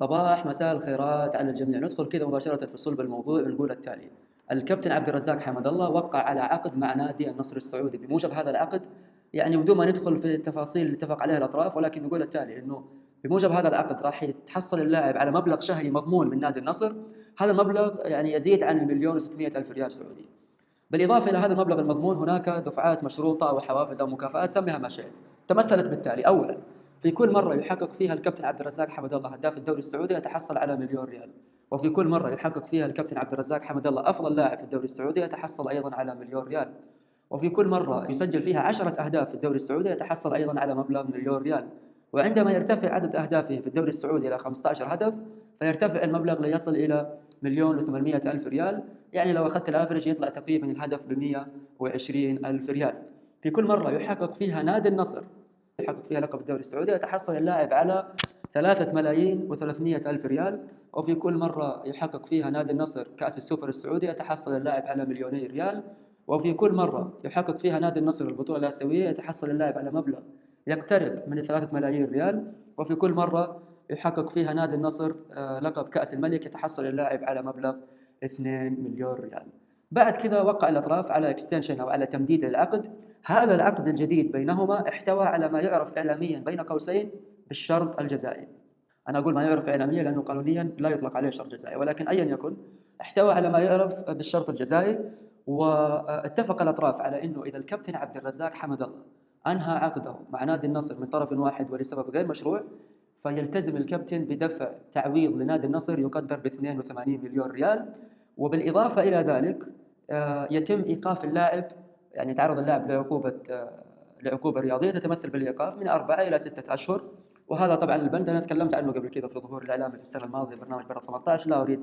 صباح مساء الخيرات على الجميع. ندخل كذا مباشرة في صلب الموضوع ونقول التالي: الكابتن عبد الرزاق حمد الله وقع على عقد مع نادي النصر السعودي. بموجب هذا العقد، يعني بدون ما ندخل في التفاصيل اللي اتفق عليها الأطراف، ولكن نقول التالي: إنه بموجب هذا العقد راح يتحصل اللاعب على مبلغ شهري مضمون من نادي النصر. هذا المبلغ يعني يزيد عن 1,600,000 ريال سعودي. بالإضافة إلى هذا المبلغ المضمون، هناك دفعات مشروطة أو حوافز أو مكافآت، سميها ما شئت. تمثلت بالتالي: أولاً، في كل مرة يحقق فيها الكابتن عبد الرزاق حمد الله هداف الدوري السعودي يتحصل على 1,000,000 ريال. وفي كل مرة يحقق فيها الكابتن عبد الرزاق حمد الله أفضل لاعب في الدوري السعودي يتحصل أيضاً على 1,000,000 ريال. وفي كل مرة يسجل فيها 10 أهداف في الدوري السعودي يتحصل أيضاً على مبلغ 1,000,000 ريال. وعندما يرتفع عدد أهدافه في الدوري السعودي إلى 15 هدف، فيرتفع المبلغ ليصل إلى 1,800,000 ريال. يعني لو أخذت الأفرج يطلع تقريبا الهدف ب120,000 ريال. في كل مرة يحقق فيها نادي النصر يحقق فيها لقب الدوري السعودي يتحصل اللاعب على 3,300,000 ريال. وفي كل مرة يحقق فيها نادي النصر كأس السوبر السعودي يتحصل اللاعب على 2,000,000 ريال. وفي كل مرة يحقق فيها نادي النصر البطولة الآسيوية يتحصل اللاعب على مبلغ يقترب من 3,000,000 ريال. وفي كل مرة يحقق فيها نادي النصر لقب كأس الملك يتحصل اللاعب على مبلغ 2,000,000 ريال. بعد كذا وقع الأطراف على اكستنشن أو على تمديد العقد. هذا العقد الجديد بينهما احتوى على ما يعرف إعلاميا بين قوسين بالشرط الجزائي. أنا أقول ما يعرف إعلاميا لأنه قانونيا لا يطلق عليه شرط جزائي، ولكن أيا يكن احتوى على ما يعرف بالشرط الجزائي. واتفق الأطراف على أنه إذا الكابتن عبد الرزاق حمد الله أنهى عقده مع نادي النصر من طرف واحد ولسبب غير مشروع، فيلتزم الكابتن بدفع تعويض لنادي النصر يقدر ب 82 مليون ريال. وبالإضافة إلى ذلك يتم إيقاف اللاعب، يعني يتعرض اللاعب لعقوبة رياضية تتمثل بالإيقاف من 4 إلى 6 أشهر. وهذا طبعا البند أنا تكلمت عنه قبل كذا في ظهور الإعلامي في السنة الماضية برنامج برا 18. لا أريد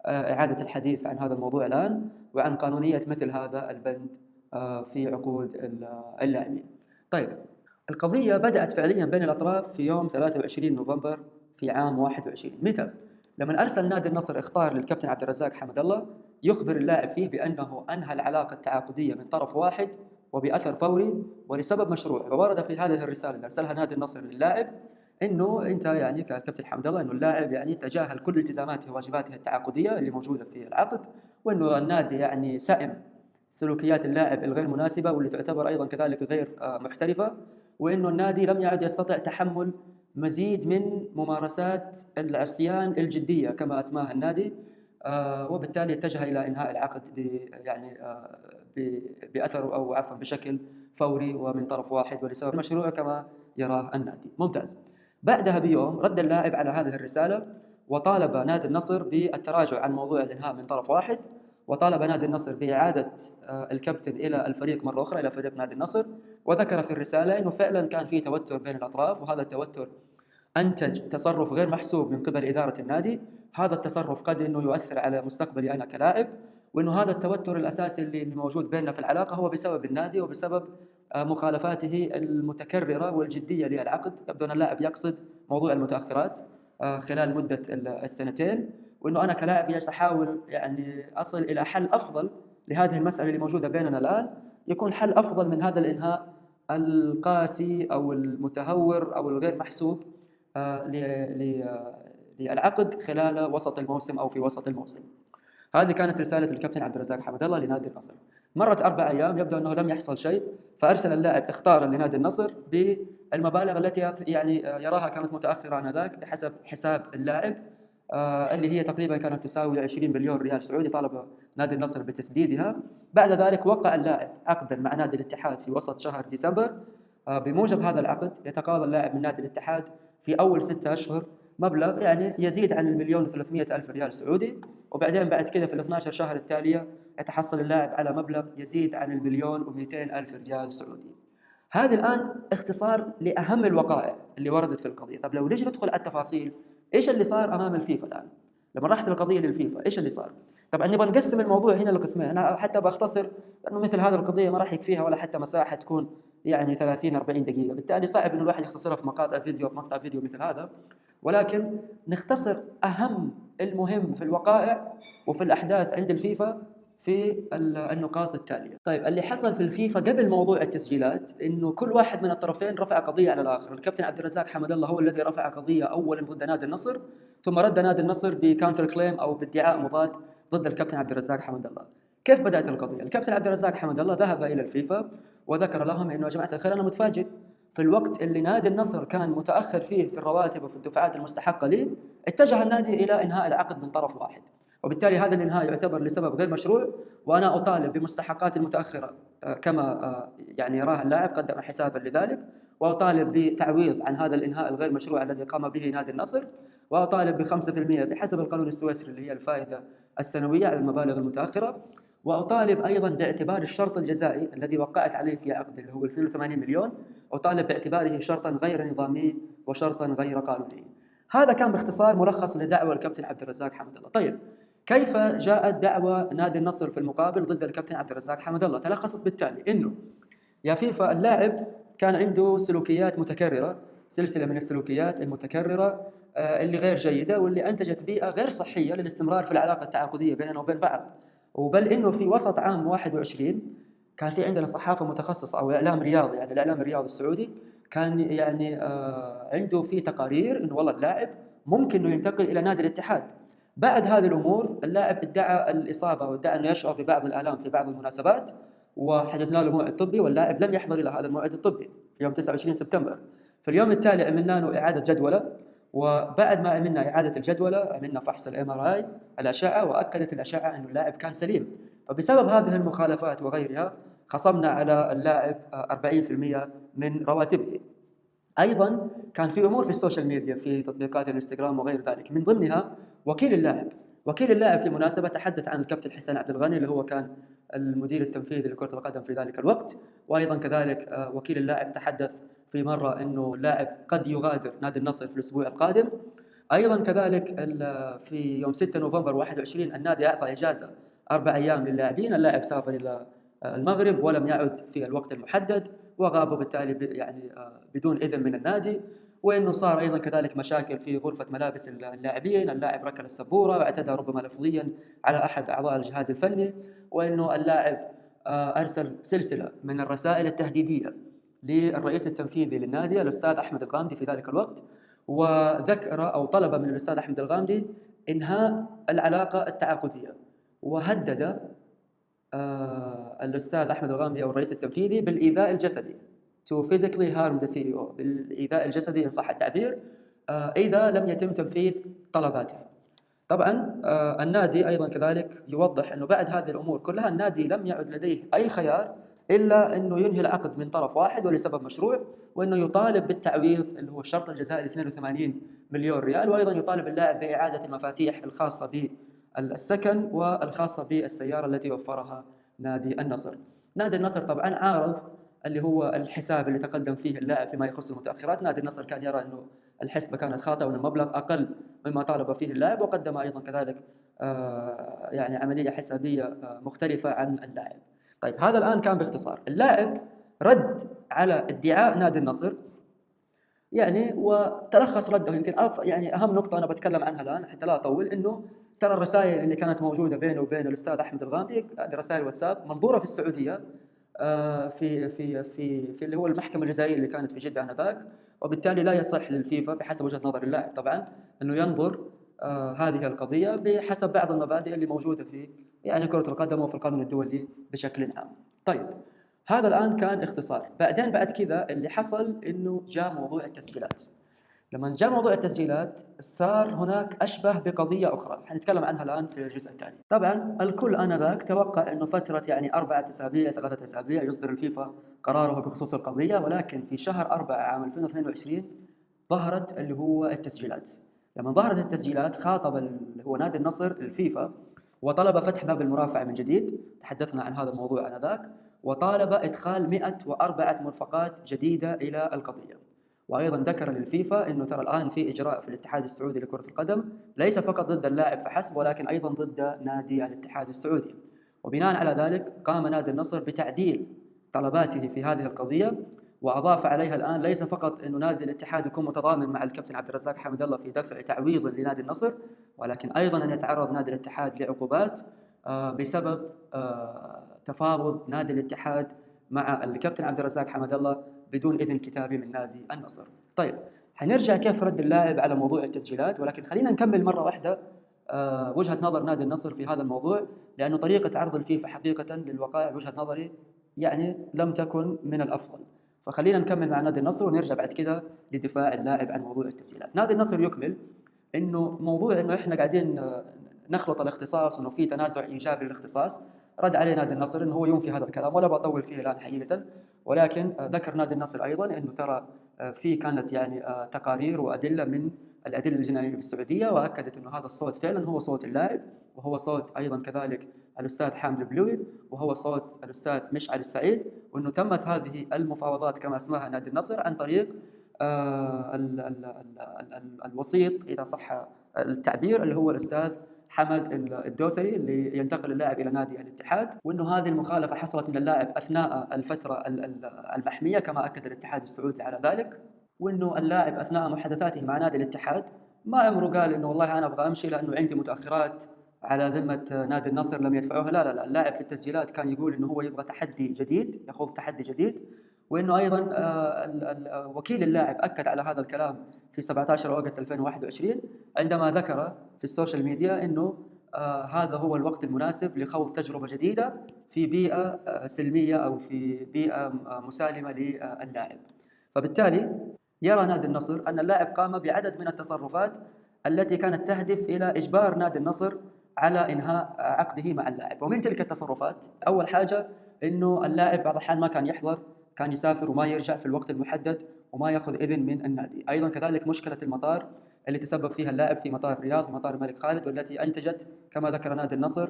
إعادة الحديث عن هذا الموضوع الآن وعن قانونية مثل هذا البند في عقود اللاعبين. طيب، القضية بدأت فعليا بين الأطراف في يوم 23 نوفمبر في عام 21. متى؟ لما أرسل نادي النصر إخطار للكابتن عبد الرزاق حمد الله يخبر اللاعب فيه بأنه أنهى العلاقة التعاقدية من طرف واحد وبأثر فوري ولسبب مشروع. وورد في هذه الرسالة اللي أرسلها نادي النصر للاعب إنه أنت يعني ككابتن حمد الله إنه اللاعب يعني تجاهل كل التزاماته وواجباته التعاقدية اللي موجودة في العقد، وإنه النادي يعني سائم سلوكيات اللاعب الغير مناسبة واللي تعتبر أيضا كذلك غير محترفة، وإنه النادي لم يعد يستطيع تحمل مزيد من ممارسات العصيان الجدية كما أسماها النادي. وبالتالي اتجه إلى إنهاء العقد يعني بأثر أو عفوا بشكل فوري ومن طرف واحد ولسبب مشروع كما يراه النادي. ممتاز. بعدها بيوم رد اللاعب على هذه الرسالة وطالب نادي النصر بالتراجع عن موضوع الإنهاء من طرف واحد، وطالب نادي النصر بإعادة الكابتن إلى الفريق مرة أخرى إلى فريق نادي النصر. وذكر في الرسالة أنه فعلا كان في توتر بين الأطراف، وهذا التوتر أنتج تصرف غير محسوب من قبل إدارة النادي. هذا التصرف قد أنه يؤثر على مستقبلي أنا كلاعب، وأنه هذا التوتر الأساسي اللي موجود بيننا في العلاقة هو بسبب النادي وبسبب مخالفاته المتكررة والجدية للعقد. يبدو أن اللاعب يقصد موضوع المتأخرات خلال مدة السنتين، وأنه أنا كلاعب جالس أحاول يعني أصل إلى حل أفضل لهذه المسألة اللي موجودة بيننا الآن، يكون حل أفضل من هذا الإنهاء القاسي أو المتهور أو الغير محسوب للعقد خلال وسط الموسم أو في وسط الموسم. هذه كانت رسالة الكابتن عبد الرزاق حمد الله لنادي النصر. مرت 4 أيام، يبدو أنه لم يحصل شيء، فأرسل اللاعب إخطارا لنادي النصر بالمبالغ التي يعني يراها كانت متأخرة آنذاك بحسب حساب اللاعب، اللي هي تقريبا كانت تساوي 20 مليون ريال سعودي. طالب نادي النصر بتسديدها. بعد ذلك وقع اللاعب عقدا مع نادي الاتحاد في وسط شهر ديسمبر. بموجب هذا العقد يتقاضى اللاعب من نادي الاتحاد في أول 6 أشهر مبلغ يعني يزيد عن 1,300,000 ريال سعودي، وبعدين بعد كذا في ال 12 شهر التالية يتحصل اللاعب على مبلغ يزيد عن 1,200,000 ريال سعودي. هذه الآن اختصار لأهم الوقائع اللي وردت في القضية. طب لو نيجي ندخل على التفاصيل، إيش اللي صار أمام الفيفا الآن؟ لما رحت القضية للفيفا إيش اللي صار؟ طبعا نبغى نقسم الموضوع هنا لقسمين. أنا حتى بختصر لأنه مثل هذه القضية ما راح يكفيها ولا حتى مساحة تكون يعني 30-40 دقيقة، بالتالي صعب إنه الواحد يختصرها في مقاطع فيديو في مقطع فيديو مثل هذا، ولكن نختصر أهم المهم في الوقائع وفي الأحداث عند الفيفا في النقاط التالية. طيب اللي حصل في الفيفا قبل موضوع التسجيلات إنه كل واحد من الطرفين رفع قضية على الآخر. الكابتن عبد الرزاق حمد الله هو الذي رفع قضية أولا ضد نادي النصر، ثم رد نادي النصر بكاونتر كليم أو بادعاء مضاد ضد الكابتن عبد الرزاق حمد الله. كيف بدأت القضية؟ الكابتن عبد الرزاق حمد الله ذهب إلى الفيفا وذكر لهم إنه يا جماعة الخير أنا متفاجئ في الوقت اللي نادي النصر كان متأخر فيه في الرواتب وفي الدفعات المستحقة ليه، اتجه النادي إلى إنهاء العقد من طرف واحد، وبالتالي هذا الإنهاء يعتبر لسبب غير مشروع، وأنا أطالب بمستحقات المتأخرة كما يعني يراها اللاعب قدم حسابا لذلك، وأطالب بتعويض عن هذا الإنهاء الغير مشروع الذي قام به نادي النصر، وأطالب ب5% بحسب القانون السويسري اللي هي الفائدة السنوية على المبالغ المتأخرة، وأطالب أيضا باعتبار الشرط الجزائي الذي وقعت عليه في عقد اللي هو 82 مليون، أطالب باعتباره شرطا غير نظامي وشرطا غير قانوني. هذا كان باختصار ملخص لدعوى الكابتن عبد الرزاق حمد الله. طيب كيف جاءت دعوى نادي النصر في المقابل ضد الكابتن عبد الرزاق حمد الله؟ تلخصت بالتالي إنه يا فيفا اللاعب كان عنده سلوكيات متكررة، سلسلة من السلوكيات المتكررة اللي غير جيدة واللي أنتجت بيئة غير صحية للاستمرار في العلاقة التعاقدية بيننا وبين بعض. وبل إنه في وسط عام 21 كان في عندنا صحافة متخصصة أو إعلام رياضي، يعني الإعلام الرياضي السعودي كان يعني عنده في تقارير إنه والله اللاعب ممكن إنه ينتقل إلى نادي الاتحاد. بعد هذه الأمور اللاعب ادعى الإصابة وادعى أنه يشعر ببعض الآلام في بعض المناسبات، وحجزنا له موعد طبي واللاعب لم يحضر إلى هذا الموعد الطبي في يوم 29 سبتمبر. في اليوم التالي عملنا له إعادة جدولة، وبعد ما عملنا إعادة الجدولة عملنا فحص الMRI الأشعة وأكدت الأشعة أن اللاعب كان سليم. فبسبب هذه المخالفات وغيرها خصمنا على اللاعب 40% من رواتبه. أيضا كان في أمور في السوشيال ميديا في تطبيقات الانستغرام وغير ذلك، من ضمنها وكيل اللاعب في مناسبة تحدث عن الكابتن حسين عبد الغني اللي هو كان المدير التنفيذي لكرة القدم في ذلك الوقت، وأيضا كذلك وكيل اللاعب تحدث في مرة أنه اللاعب قد يغادر نادي النصر في الأسبوع القادم. أيضا كذلك في يوم 6 نوفمبر 21 النادي أعطى إجازة 4 أيام للاعبين، اللاعب سافر إلى المغرب ولم يعد في الوقت المحدد وغاب بالتالي يعني بدون إذن من النادي. وإنه صار أيضا كذلك مشاكل في غرفة ملابس اللاعبين، اللاعب ركل السبورة واعتدى ربما لفظيا على أحد أعضاء الجهاز الفني، وإنه اللاعب أرسل سلسلة من الرسائل التهديدية للرئيس التنفيذي للنادي الأستاذ أحمد الغامدي في ذلك الوقت، وذكر أو طلب من الأستاذ أحمد الغامدي إنهاء العلاقة التعاقدية، وهدد الأستاذ أحمد الغامدي أو الرئيس التنفيذي بالإيذاء الجسدي to physically harm the CEO، بالإيذاء الجسدي إن صح التعبير، إذا لم يتم تنفيذ طلباته. طبعا النادي أيضا كذلك يوضح أنه بعد هذه الأمور كلها النادي لم يعد لديه أي خيار إلا أنه ينهي العقد من طرف واحد ولسبب مشروع، وأنه يطالب بالتعويض اللي هو الشرط الجزائي 82 مليون ريال، وأيضا يطالب اللاعب بإعادة المفاتيح الخاصة بالسكن والخاصة بالسيارة التي وفرها نادي النصر. نادي النصر طبعا عارض اللي هو الحساب اللي تقدم فيه اللاعب فيما يخص المتأخرات. نادي النصر كان يرى أنه الحسبة كانت خاطئة وأن المبلغ أقل مما طالب فيه اللاعب، وقدم أيضا كذلك يعني عملية حسابية مختلفة عن اللاعب. طيب هذا الآن كان باختصار. اللاعب رد على ادعاء نادي النصر يعني، وتلخص رده يمكن يعني أهم نقطة أنا بتكلم عنها الآن حتى لا أطول، إنه ترى الرسائل اللي كانت موجودة بينه وبين الأستاذ أحمد الغامدي رسائل واتساب منظورة في السعودية في اللي هو المحكمة الجزائية اللي كانت في جدة آنذاك، وبالتالي لا يصح للفيفا بحسب وجهة نظر اللاعب طبعا أنه ينظر هذه القضية بحسب بعض المبادئ اللي موجودة في يعني كرة القدم وفي القانون الدولي بشكل عام. طيب هذا الآن كان اختصار. بعد كذا اللي حصل إنه جاء موضوع التسجيلات. لما جاء موضوع التسجيلات صار هناك أشبه بقضية أخرى حنتكلم عنها الآن في الجزء الثاني. طبعا الكل آنذاك توقع أنه فترة يعني 4 أسابيع 3 أسابيع يصدر الفيفا قراره بخصوص القضية، ولكن في شهر 4 عام 2022 ظهرت اللي هو التسجيلات. لما ظهرت التسجيلات خاطب اللي هو نادي النصر الفيفا وطلب فتح باب المرافعة من جديد، تحدثنا عن هذا الموضوع آنذاك، وطالب إدخال 104 مرفقات جديدة إلى القضية. وأيضا ذكر للفيفا أنه ترى الآن في إجراء في الاتحاد السعودي لكرة القدم ليس فقط ضد اللاعب فحسب، ولكن أيضا ضد نادي الاتحاد السعودي. وبناء على ذلك قام نادي النصر بتعديل طلباته في هذه القضية، وأضاف عليها الآن ليس فقط أنه نادي الاتحاد يكون متضامن مع الكابتن عبد الرزاق حمد الله في دفع تعويض لنادي النصر، ولكن أيضا أن يتعرض نادي الاتحاد لعقوبات بسبب تفاوض نادي الاتحاد مع الكابتن عبد الرزاق حمد الله بدون إذن كتابي من نادي النصر. طيب، حنرجع كيف رد اللاعب على موضوع التسجيلات، ولكن خلينا نكمل مرة واحدة وجهة نظر نادي النصر في هذا الموضوع، لأنه طريقة عرض الفيفا حقيقة للوقائع بوجهة نظري يعني لم تكن من الأفضل. فخلينا نكمل مع نادي النصر ونرجع بعد كده لدفاع اللاعب عن موضوع التسجيلات. نادي النصر يكمل إنه موضوع إنه إحنا قاعدين نخلط الاختصاص وإنه في تنازع إيجابي للاختصاص. رد عليه نادي النصر إنه هو ينفي هذا الكلام، ولا بطول فيه الآن حقيقة، ولكن ذكر نادي النصر أيضا إنه ترى في كانت يعني تقارير وأدلة من الأدلة الجنائية في السعودية، وأكدت إنه هذا الصوت فعلا هو صوت اللاعب، وهو صوت أيضا كذلك الأستاذ حامد البلوي، وهو صوت الأستاذ مشعل السعيد، وأنه تمت هذه المفاوضات كما اسمها نادي النصر عن طريق الوسيط إذا صح التعبير، اللي هو الأستاذ حمد الدوسري، اللي ينتقل اللاعب إلى نادي الاتحاد، وأنه هذه المخالفة حصلت من اللاعب أثناء الفترة المحمية كما أكد الاتحاد السعودي على ذلك، وأنه اللاعب أثناء محادثاته مع نادي الاتحاد ما عمره قال إنه والله أنا أبغى أمشي لأنه عندي متأخرات على ذمة نادي النصر لم يدفعوها. لا لا لا، اللاعب في التسجيلات كان يقول إنه هو يبغى تحدي جديد، يخوض تحدي جديد، وإنه أيضا وكيل اللاعب أكد على هذا الكلام في 17 أغسطس 2021 عندما ذكر في السوشيال ميديا إنه هذا هو الوقت المناسب لخوض تجربة جديدة في بيئة سلمية أو في بيئة مسالمة للاعب. فبالتالي يرى نادي النصر أن اللاعب قام بعدد من التصرفات التي كانت تهدف إلى إجبار نادي النصر على إنهاء عقده مع اللاعب. ومن تلك التصرفات أول حاجة إنه اللاعب بعض الأحيان ما كان يحضر، كان يسافر وما يرجع في الوقت المحدد وما يأخذ إذن من النادي. أيضا كذلك مشكلة المطار اللي تسبب فيها اللاعب في مطار الرياض ومطار الملك خالد، والتي أنتجت كما ذكر نادي النصر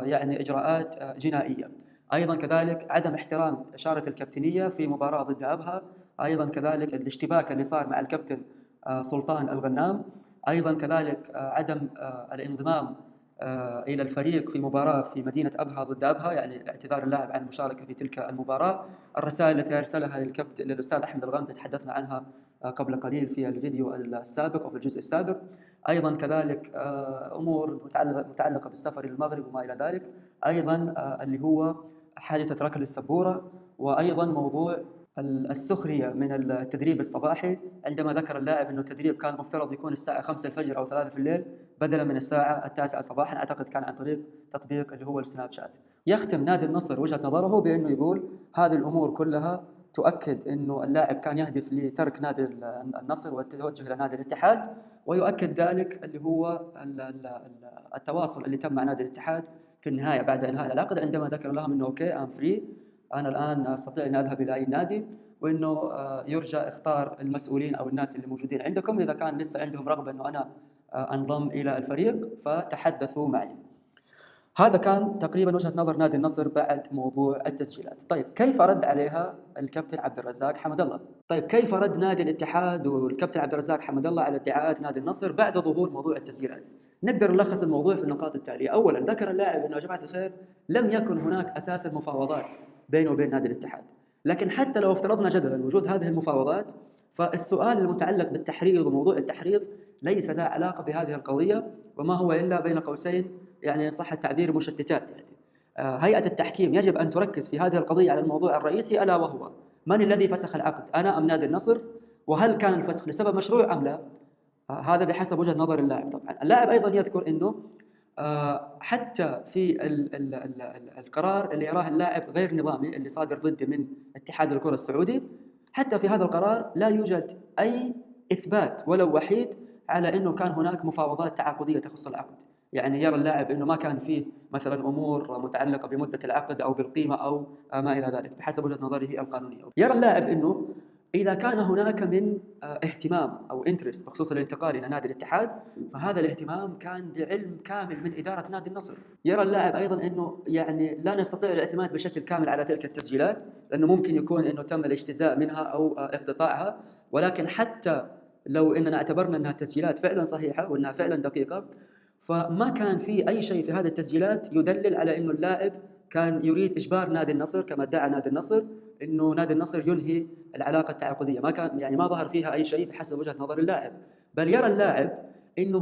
يعني إجراءات جنائية. أيضا كذلك عدم احترام إشارة الكابتنية في مباراة ضد أبها. أيضا كذلك الاشتباك اللي صار مع الكابتن سلطان الغنام. أيضا كذلك عدم الانضمام إلى الفريق في مباراة في مدينة أبها ضد أبها، يعني اعتذار اللاعب عن المشاركة في تلك المباراة. الرسائل التي أرسلها للأستاذ أحمد الغامدي تحدثنا عنها قبل قليل في الفيديو السابق أو في الجزء السابق. أيضا كذلك أمور متعلقة بالسفر إلى المغرب وما إلى ذلك. أيضا اللي هو حادثة ركل السبورة، وأيضا موضوع السخرية من التدريب الصباحي، عندما ذكر اللاعب أنه التدريب كان مفترض يكون الساعة 5 الفجر أو 3 في الليل بدلا من الساعة 9 صباحا، أعتقد كان عن طريق تطبيق اللي هو السناب شات. يختم نادي النصر وجهة نظره بأنه يقول هذه الأمور كلها تؤكد أنه اللاعب كان يهدف لترك نادي النصر والتوجه إلى نادي الاتحاد، ويؤكد ذلك اللي هو التواصل اللي تم مع نادي الاتحاد في النهاية بعد إنهاء العقد، عندما ذكر لهم أنه أوكي أنا فري، أنا الآن أستطيع أن أذهب إلى أي نادي، وأنه يرجى اختار المسؤولين أو الناس اللي موجودين عندكم، إذا كان لسه عندهم رغبة أنه أنا أنضم إلى الفريق فتحدثوا معي. هذا كان تقريبا وجهة نظر نادي النصر بعد موضوع التسجيلات. طيب كيف رد عليها الكابتن عبد الرزاق حمد الله؟ طيب كيف رد نادي الاتحاد والكابتن عبد الرزاق حمد الله على ادعاءات نادي النصر بعد ظهور موضوع التسجيلات؟ نقدر نلخص الموضوع في النقاط التالية. أولا، ذكر اللاعب أنه يا جماعة الخير لم يكن هناك أساسا مفاوضات بينه وبين نادي الاتحاد، لكن حتى لو افترضنا جدلا وجود هذه المفاوضات، فالسؤال المتعلق بالتحريض وموضوع التحريض ليس له علاقة بهذه القضية، وما هو إلا بين قوسين يعني صح التعبير مشتتات. يعني هيئة التحكيم يجب أن تركز في هذه القضية على الموضوع الرئيسي، ألا وهو من الذي فسخ العقد، أنا أم نادي النصر؟ وهل كان الفسخ لسبب مشروع أم لا؟ هذا بحسب وجهة نظر اللاعب. طبعا اللاعب أيضا يذكر أنه حتى في القرار اللي يراه اللاعب غير نظامي اللي صادر ضده من اتحاد الكرة السعودي، حتى في هذا القرار لا يوجد أي إثبات ولو وحيد على أنه كان هناك مفاوضات تعاقدية تخص العقد. يعني يرى اللاعب أنه ما كان فيه مثلا أمور متعلقة بمدة العقد أو بالقيمة أو ما إلى ذلك بحسب وجهة نظره القانونية. يرى اللاعب أنه إذا كان هناك من اهتمام أو انترست بخصوص الانتقال إلى نادي الاتحاد، فهذا الاهتمام كان بعلم كامل من إدارة نادي النصر. يرى اللاعب أيضا أنه يعني لا نستطيع الاعتماد بشكل كامل على تلك التسجيلات، لأنه ممكن يكون أنه تم الاجتزاء منها أو اقتطاعها، ولكن حتى لو أننا اعتبرنا أنها تسجيلات فعلا صحيحة وأنها فعلا دقيقة، فما كان في أي شيء في هذه التسجيلات يدلل على أنه اللاعب كان يريد إجبار نادي النصر كما ادعى نادي النصر أنه نادي النصر ينهي العلاقة التعاقدية. ما كان يعني ما ظهر فيها أي شيء بحسب وجهة نظر اللاعب، بل يرى اللاعب إنه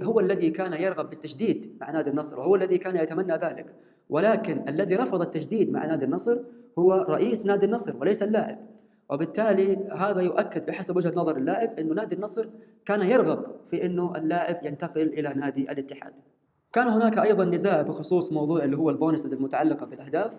هو الذي كان يرغب بالتجديد مع نادي النصر، وهو الذي كان يتمنى ذلك، ولكن الذي رفض التجديد مع نادي النصر هو رئيس نادي النصر وليس اللاعب. وبالتالي هذا يؤكد بحسب وجهة نظر اللاعب أنه نادي النصر كان يرغب في أنه اللاعب ينتقل إلى نادي الاتحاد. كان هناك أيضا نزاع بخصوص موضوع اللي هو البونسز المتعلقة بالأهداف.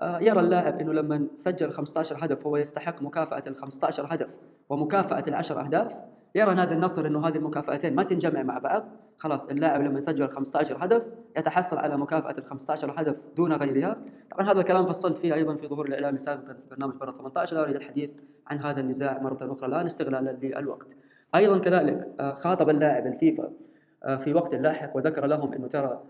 يرى اللاعب أنه لما سجل 15 هدف هو يستحق مكافأة ال 15 هدف ومكافأة ال10 أهداف. يرى نادي النصر أنه هذه المكافأتين ما تنجمع مع بعض، خلاص اللاعب لما سجل 15 هدف يتحصل على مكافأة ال 15 هدف دون غيرها. طبعا هذا الكلام فصلت فيه أيضا في ظهور الإعلامي سابقا في برنامج برا 18، لا أريد الحديث عن هذا النزاع مرة أخرى الآن استغلالا للوقت. أيضا كذلك خاطب اللاعب الفيفا في وقت لاحق وذكر لهم أنه ترى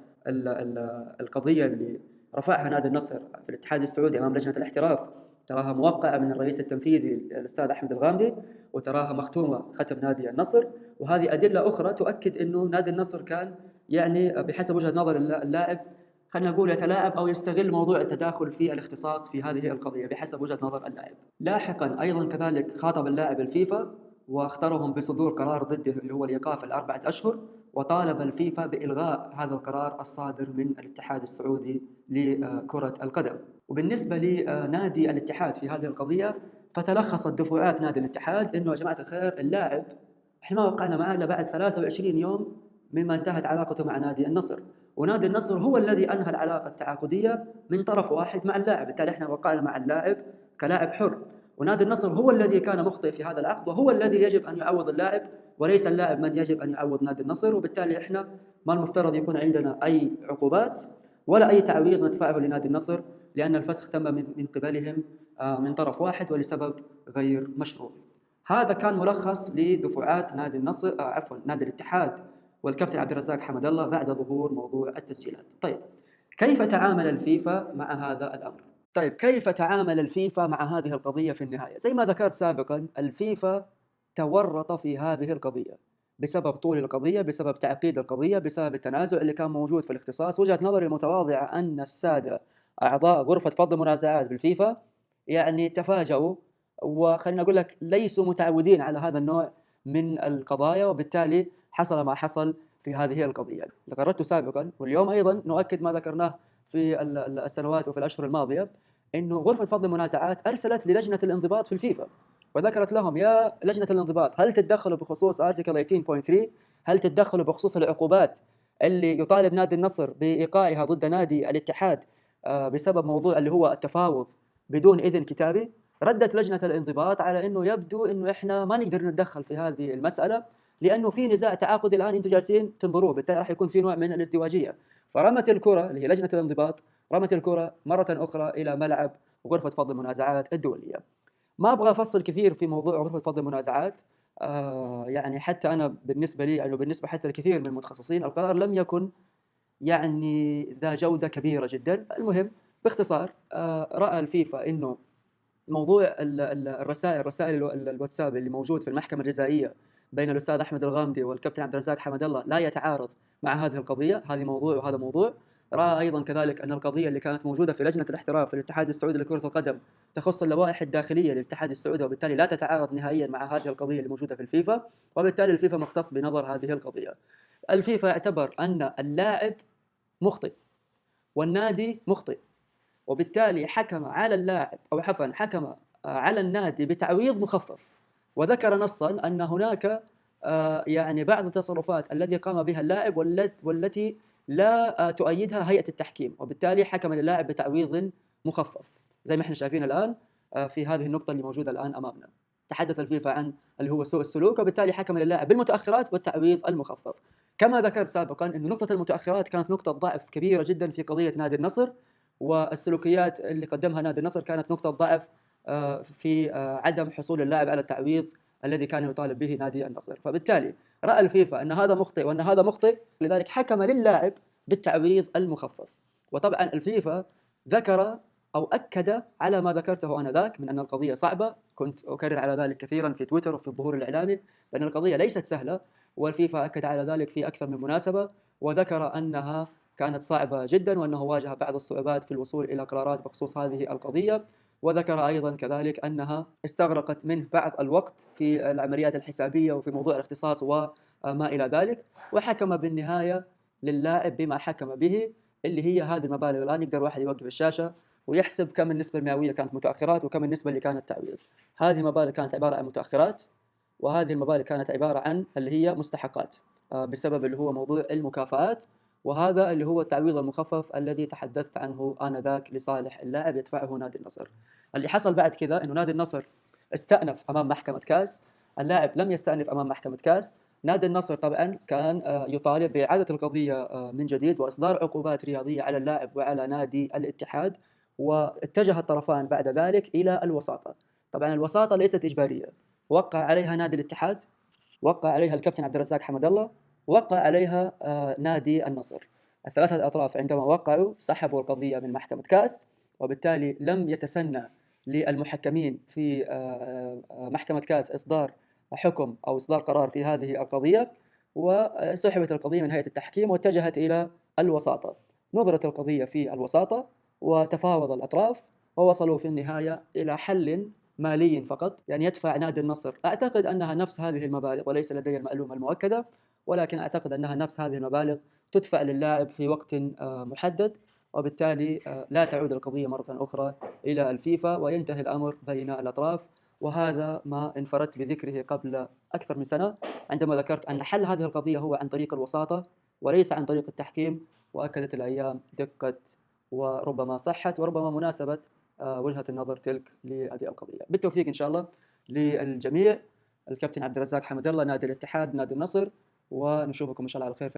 القضية اللي رفعها نادي النصر في الاتحاد السعودي أمام لجنة الاحتراف تراها موقعة من الرئيس التنفيذي الأستاذ أحمد الغامدي، وتراها مختومة ختم نادي النصر، وهذه أدلة أخرى تؤكد أنه نادي النصر كان يعني بحسب وجهة نظر اللاعب خلينا نقول يتلاعب أو يستغل موضوع التداخل في الاختصاص في هذه القضية بحسب وجهة نظر اللاعب. لاحقا أيضا كذلك خاطب اللاعب الفيفا واختارهم بصدور قرار ضده اللي هو الإيقاف ال4 أشهر، وطالب الفيفا بإلغاء هذا القرار الصادر من الاتحاد السعودي لكرة القدم. وبالنسبة لنادي الاتحاد في هذه القضية فتلخصت دفعات نادي الاتحاد إنه يا جماعة الخير اللاعب إحنا ما وقعنا معه إلا بعد 23 يوم مما انتهت علاقته مع نادي النصر، ونادي النصر هو الذي أنهى العلاقة التعاقدية من طرف واحد مع اللاعب، بالتالي إحنا وقعنا مع اللاعب كلاعب حر، ونادي النصر هو الذي كان مخطئ في هذا العقد وهو الذي يجب أن يعوض اللاعب وليس اللاعب من يجب أن يعوض نادي النصر. وبالتالي إحنا ما المفترض يكون عندنا أي عقوبات ولا أي تعويض ندفعه لنادي النصر، لأن الفسخ تم من قبلهم من طرف واحد ولسبب غير مشروع. هذا كان ملخص لدفعات نادي النصر نادي الاتحاد والكابتن عبد الرزاق حمد الله بعد ظهور موضوع التسجيلات. طيب كيف تعامل الفيفا مع هذا الأمر؟ طيب كيف تعامل الفيفا مع هذه القضية في النهاية؟ زي ما ذكرت سابقا الفيفا تورط في هذه القضية بسبب طول القضية، بسبب تعقيد القضية، بسبب التنازع اللي كان موجود في الاختصاص. وجهة نظري المتواضعة أن السادة أعضاء غرفة فض المنازعات بالفيفا يعني تفاجؤوا، وخلينا أقول لك ليسوا متعودين على هذا النوع من القضايا، وبالتالي حصل ما حصل في هذه القضية. ذكرته سابقا واليوم أيضا نؤكد ما ذكرناه في السنوات وفي الأشهر الماضية، إنه غرفة فض المنازعات أرسلت للجنة الانضباط في الفيفا وذكرت لهم يا لجنة الانضباط هل تتدخلوا بخصوص ارتكل 18.3؟ هل تتدخلوا بخصوص العقوبات اللي يطالب نادي النصر بإيقاعها ضد نادي الاتحاد بسبب موضوع اللي هو التفاوض بدون إذن كتابي؟ ردت لجنة الانضباط على إنه يبدو إنه إحنا ما نقدر نتدخل في هذه المسألة لأنه في نزاع تعاقدي الآن أنتم جالسين تنظروه، بالتالي راح يكون في نوع من الازدواجية. فرمت الكرة اللي هي لجنة الانضباط رمت الكرة مرة أخرى إلى ملعب غرفة فض المنازعات الدولية. ما أبغى أفصل كثير في موضوع غرفة فض المنازعات، يعني حتى أنا بالنسبة لي يعني بالنسبة حتى لكثير من المتخصصين القرار لم يكن يعني ذا جودة كبيرة جدا. المهم باختصار رأى الفيفا إنه موضوع رسائل الواتساب اللي موجود في المحكمة الجزائية بين الأستاذ أحمد الغامدي والكابتن عبد الرزاق حمد الله لا يتعارض مع هذه القضية، هذه موضوع وهذا موضوع. رأى أيضا كذلك أن القضية اللي كانت موجودة في لجنة الاحتراف في الاتحاد السعودي لكرة القدم تخص اللوائح الداخلية للاتحاد السعودي، وبالتالي لا تتعارض نهائيا مع هذه القضية اللي موجودة في الفيفا، وبالتالي الفيفا مختص بنظر هذه القضية. الفيفا اعتبر أن اللاعب مخطئ والنادي مخطئ، وبالتالي حكم على اللاعب أو حكم على النادي بتعويض مخفف، وذكر نصا أن هناك يعني بعض التصرفات التي قام بها اللاعب والتي لا تؤيدها هيئة التحكيم، وبالتالي حكم للاعب بتعويض مخفف زي ما احنا شايفين الآن في هذه النقطة اللي موجودة الآن أمامنا. تحدث الفيفا عن اللي هو سوء السلوك، وبالتالي حكم للاعب بالمتأخرات والتعويض المخفف. كما ذكرت سابقا أن نقطة المتأخرات كانت نقطة ضعف كبيرة جدا في قضية نادي النصر، والسلوكيات اللي قدمها نادي النصر كانت نقطة ضعف في عدم حصول اللاعب على التعويض الذي كان يطالب به نادي النصر. فبالتالي رأى الفيفا أن هذا مخطئ وأن هذا مخطئ، لذلك حكم للاعب بالتعويض المخفف. وطبعا الفيفا ذكر أو أكد على ما ذكرته آنذاك من أن القضية صعبة، كنت أكرر على ذلك كثيرا في تويتر وفي الظهور الإعلامي بأن القضية ليست سهلة، والفيفا أكد على ذلك في أكثر من مناسبة، وذكر أنها كانت صعبة جدا وأنه واجه بعض الصعوبات في الوصول إلى قرارات بخصوص هذه القضية. وذكر أيضا كذلك أنها استغرقت منه بعض الوقت في العمليات الحسابية وفي موضوع الاختصاص ما إلى ذلك، وحكم بالنهاية للاعب بما حكم به، اللي هي هذه المبالغ. الآن يقدر واحد يوقف الشاشة ويحسب كم النسبة المئوية كانت متأخرات وكم النسبة اللي كانت تعويض. هذه المبالغ كانت عبارة عن متأخرات، وهذه المبالغ كانت عبارة عن اللي هي مستحقات بسبب اللي هو موضوع المكافآت، وهذا اللي هو التعويض المخفف الذي تحدثت عنه آنذاك لصالح اللاعب يدفعه نادي النصر. اللي حصل بعد كذا إنه نادي النصر استأنف أمام محكمة كاس، اللاعب لم يستأنف أمام محكمة كاس. نادي النصر طبعا كان يطالب بإعادة القضية من جديد وإصدار عقوبات رياضية على اللاعب وعلى نادي الاتحاد، واتجه الطرفان بعد ذلك إلى الوساطة. طبعا الوساطة ليست إجبارية، وقع عليها نادي الاتحاد، وقع عليها الكابتن عبد الرزاق حمد الله، وقع عليها نادي النصر. الثلاثة الأطراف عندما وقعوا سحبوا القضية من محكمة كاس، وبالتالي لم يتسنى للمحكمين في محكمة كاس إصدار حكم أو إصدار قرار في هذه القضية، وسحبت القضية من هيئة التحكيم واتجهت إلى الوساطة. نظرت القضية في الوساطة وتفاوض الأطراف ووصلوا في النهاية إلى حل مالي فقط، يعني يدفع نادي النصر، أعتقد أنها نفس هذه المبالغ وليس لدي المعلومة المؤكدة، ولكن أعتقد أنها نفس هذه المبالغ تدفع للاعب في وقت محدد، وبالتالي لا تعود القضية مرة أخرى إلى الفيفا وينتهي الأمر بين الأطراف. وهذا ما انفردت بذكره قبل أكثر من سنة عندما ذكرت أن حل هذه القضية هو عن طريق الوساطة وليس عن طريق التحكيم، وأكدت الأيام دقة وربما صحة وربما مناسبة وجهة النظر تلك لهذه القضية. بالتوفيق إن شاء الله للجميع. الكابتن عبد الرزاق حمد الله، نادي الاتحاد، نادي النصر، ونشوفكم إن شاء الله على خير.